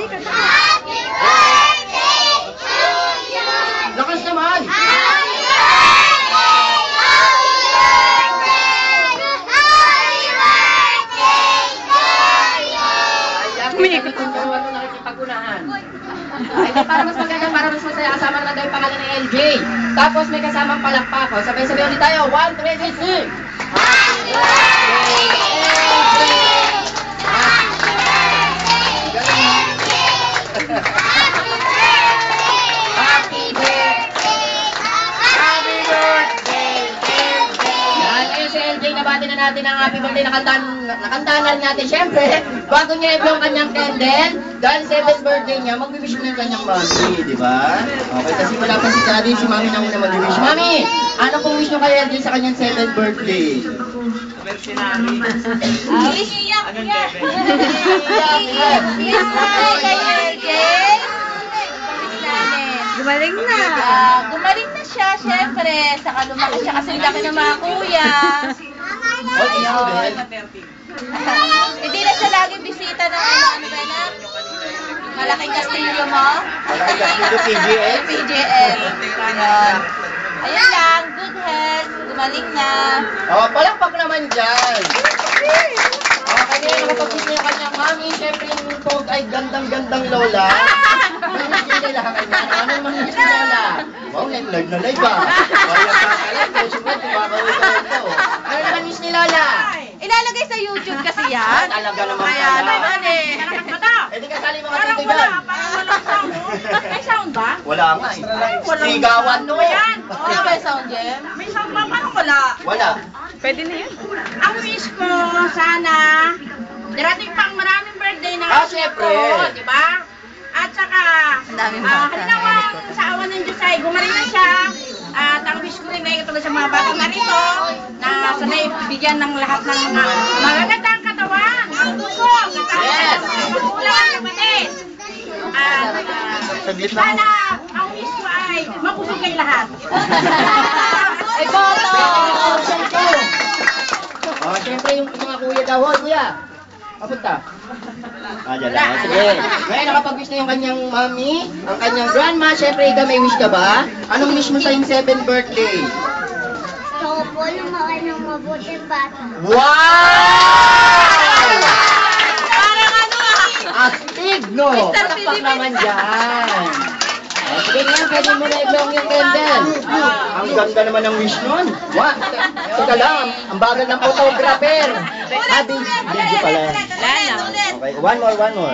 Happy birthday to you! Lakas naman! Happy birthday! Happy birthday! Happy birthday to you! Ayan, kaya kung dalawa ito nakikipag-unahan. Ay, para mas maganda, para mas masaya, kasama naman daw yung pangalan ni LJ. Tapos may kasamang palakpak. O, sabay-sabay ulit tayo. 1, 3, 6, 6! Happy birthday, LJ! Happy birthday, LJ! Happy birthday! Happy birthday, LJ! Yan, ngayon si LJ, nabati na natin ang happy birthday. Nakantahan natin. Siyempre, bago niya i-blow ang kanyang candle, dahil 7th birthday niya, mag-wish mo ng kanyang mami, di ba? Okay, kasi wala pa si daddy, si mami na muna mag-wish. Mami, ano pong wish nyo kay LJ sa kanyang 7th birthday? Iyak, kay LJ. Gumaling na. Gumaling na siya, syempre. Saka lumaki siya kasi laki ng mga kuya. Oh, ayun. Hindi na siya laging bisita ng ano ba na? Malaking kastilyo mo? Malaki kastilyo, PGL? PGL. Ayun. Ayun lang, good health. Gumaling na. Oh, palakpak naman dyan. Okay, ngayon nakapag-wish niya yung kanyang mami. Siyempre, yung tog ay gandang-gandang lola. Ano yung kailangan niya? Ano naman wish ni lola? Wow, live na live ah. Kaya kakalat, siyempre, tumakawin ka ito. Ano naman wish ni lola? Ilalagay sa YouTube kasi yan. Talaga naman Kaya pala. naman eh. Eh, di kasali mga tito dyan. May sound ba? Wala nga eh. Sigawan to. Wala ba yung sound, Jem? May sound ba? Parang wala. Wala. Pwede na yun. Ang wish ko, sana, darating pang maraming birthday na Ah, syempre. di ba? At saka, Ang daming bata. halimbawa, sa awan ng Diyos ay gumaling na siya. At ang wish ko rin ay katulad sa mga batang narito, na sanay bigyan ng lahat ng mga magagandang katawan, ang puso, Yes. ang magulang at kapatid. At Saglit lang. sana, ang wish ko ay mapusog kayo lahat. Ay, boto! Oh, siyempre yung mga kuya daw. Hoy, kuya. Papunta. Ah, dyan lang. Sige. Ngayon, nakapag-wish na yung kanyang mami, ang kanyang grandma. Siyempre, ikaw may wish ka ba? Anong wish mo sa yung 7th birthday? So, po, lumaki ng mabuting bata. Wow! Parang ano ah! Astig, no? Mr. Patakpak Philippines. naman dyan. Oh, sige nga, pwede mo na i-blow yung candle. Ang ganda naman ng wish nun. What? Teka lang, ang bagal ng photographer. Ah, video pala. Wala na. Okay, one more.